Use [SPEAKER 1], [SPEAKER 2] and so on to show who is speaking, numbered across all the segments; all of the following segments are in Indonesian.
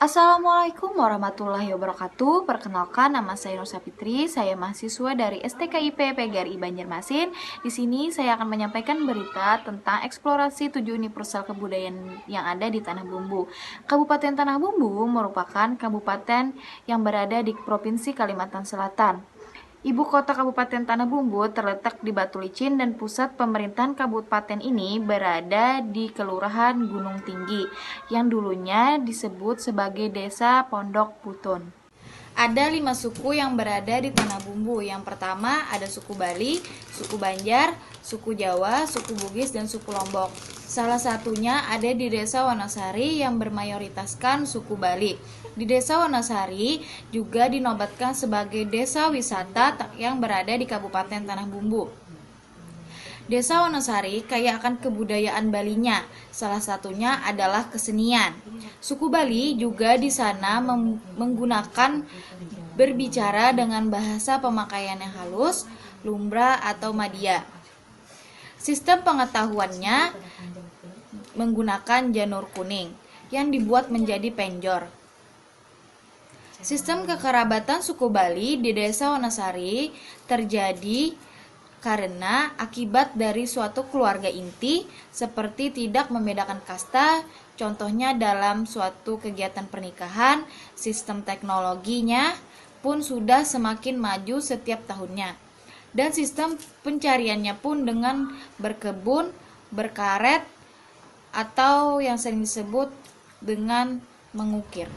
[SPEAKER 1] Assalamualaikum warahmatullahi wabarakatuh. Perkenalkan, nama saya Nur Sapitri. Saya mahasiswa dari STKIP PGRI Banjarmasin. Di sini saya akan menyampaikan berita tentang eksplorasi 7 universal kebudayaan yang ada di Tanah Bumbu. Kabupaten Tanah Bumbu merupakan kabupaten yang berada di Provinsi Kalimantan Selatan. Ibu kota Kabupaten Tanah Bumbu terletak di Batu Licin dan pusat pemerintahan kabupaten ini berada di Kelurahan Gunung Tinggi yang dulunya disebut sebagai Desa Pondok Putun. Ada 5 suku yang berada di Tanah Bumbu. Yang pertama ada suku Bali, suku Banjar, suku Jawa, suku Bugis, dan suku Lombok. Salah satunya ada di Desa Wonosari yang bermayoritaskan suku Bali. Di Desa Wonosari juga dinobatkan sebagai desa wisata yang berada di Kabupaten Tanah Bumbu. Desa Wonosari kaya akan kebudayaan Balinya, salah satunya adalah kesenian. Suku Bali juga di sana menggunakan berbicara dengan bahasa pemakaian yang halus, lumbra atau madia. Sistem pengetahuannya menggunakan janur kuning yang dibuat menjadi penjor. Sistem kekerabatan suku Bali di Desa Wonosari terjadi karena akibat dari suatu keluarga inti seperti tidak membedakan kasta, contohnya dalam suatu kegiatan pernikahan, sistem teknologinya pun sudah semakin maju setiap tahunnya. Dan sistem pencariannya pun dengan berkebun, berkaret, atau yang sering disebut dengan mengukir.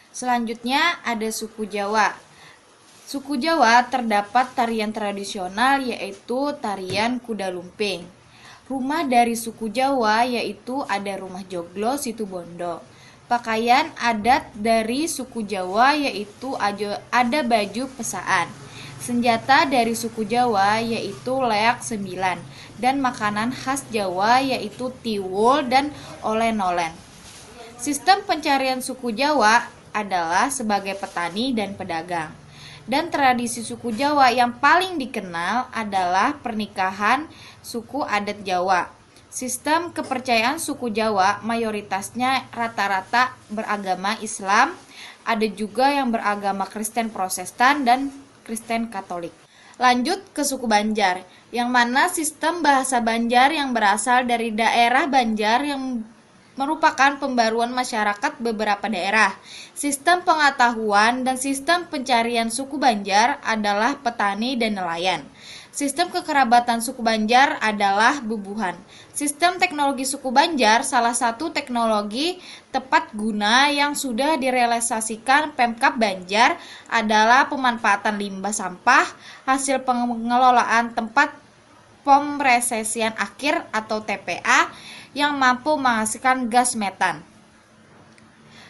[SPEAKER 1] Selanjutnya ada suku Jawa. Suku Jawa terdapat tarian tradisional yaitu tarian kuda lumping. Rumah dari suku Jawa yaitu ada rumah joglo Situbondo. Pakaian adat dari suku Jawa yaitu ada baju pesaan. Senjata dari suku Jawa yaitu leak sembilan. Dan makanan khas Jawa yaitu tiwul dan olen-olen. Sistem pencarian suku Jawa adalah sebagai petani dan pedagang. Dan tradisi suku Jawa yang paling dikenal adalah pernikahan suku adat Jawa. Sistem kepercayaan suku Jawa mayoritasnya rata-rata beragama Islam, ada juga yang beragama Kristen Protestan dan Kristen Katolik. Lanjut ke suku Banjar, yang mana sistem bahasa Banjar yang berasal dari daerah Banjar yang merupakan pembaruan masyarakat beberapa daerah. Sistem pengetahuan dan sistem pencarian suku Banjar adalah petani dan nelayan. Sistem kekerabatan suku Banjar adalah bubuhan. Sistem teknologi suku Banjar salah satu teknologi tepat guna yang sudah direalisasikan Pemkab Banjar adalah pemanfaatan limbah sampah hasil pengelolaan tempat pemresesian akhir atau TPA yang mampu menghasilkan gas metan.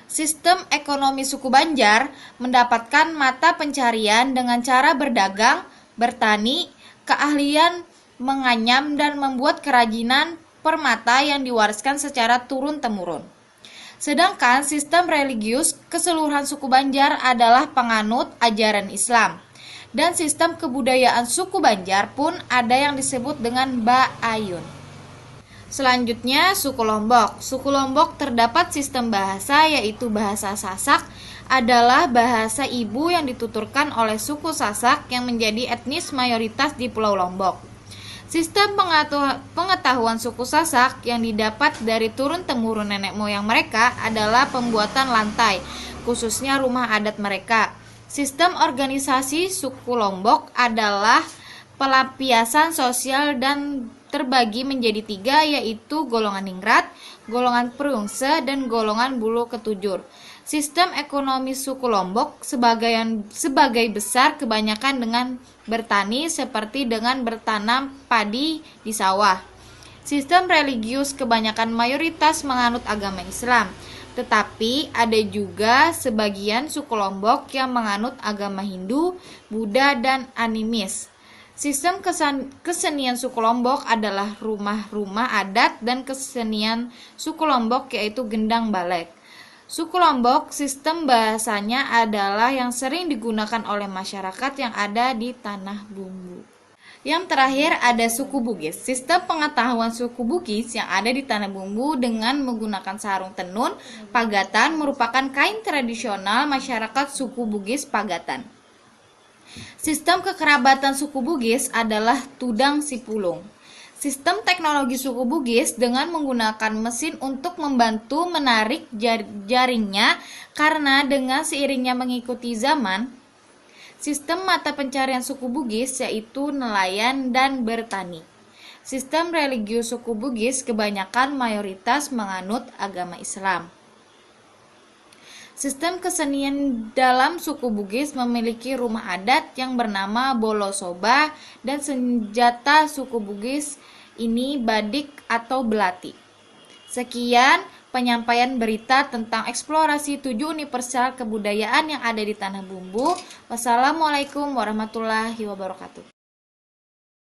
[SPEAKER 1] Sistem ekonomi suku Banjar mendapatkan mata pencarian dengan cara berdagang, bertani, keahlian menganyam dan membuat kerajinan permata yang diwariskan secara turun-temurun. Sedangkan sistem religius keseluruhan suku Banjar adalah penganut ajaran Islam. Dan sistem kebudayaan suku Banjar pun ada yang disebut dengan Ba'ayun. Selanjutnya suku Lombok. Suku Lombok terdapat sistem bahasa yaitu bahasa Sasak adalah bahasa ibu yang dituturkan oleh suku Sasak yang menjadi etnis mayoritas di Pulau Lombok. Sistem pengetahuan suku Sasak yang didapat dari turun-temurun nenek moyang mereka adalah pembuatan lantai, khususnya rumah adat mereka. Sistem organisasi suku Lombok adalah pelampiasan sosial dan terbagi menjadi 3 yaitu golongan ningrat, golongan perungse, dan golongan bulu ketujur. Sistem ekonomi suku Lombok sebagai besar kebanyakan dengan bertani seperti dengan bertanam padi di sawah. Sistem religius kebanyakan mayoritas menganut agama Islam, tetapi ada juga sebagian suku Lombok yang menganut agama Hindu, Buddha, dan animis. Sistem kesenian suku Lombok adalah rumah-rumah adat dan kesenian suku Lombok yaitu gendang balek. Suku Lombok sistem bahasanya adalah yang sering digunakan oleh masyarakat yang ada di Tanah Bumbu. Yang terakhir ada suku Bugis. Sistem pengetahuan suku Bugis yang ada di Tanah Bumbu dengan menggunakan sarung tenun Pagatan merupakan kain tradisional masyarakat suku Bugis Pagatan. Sistem kekerabatan suku Bugis adalah Tudang Sipulung. Sistem teknologi suku Bugis dengan menggunakan mesin untuk membantu menarik jaringnya karena dengan seiringnya mengikuti zaman, sistem mata pencarian suku Bugis yaitu nelayan dan bertani. Sistem religius suku Bugis kebanyakan mayoritas menganut agama Islam. Sistem kesenian dalam suku Bugis memiliki rumah adat yang bernama Bolosoba dan senjata suku Bugis ini badik atau belati. Sekian penyampaian berita tentang eksplorasi 7 universal kebudayaan yang ada di Tanah Bumbu. Wassalamualaikum warahmatullahi wabarakatuh.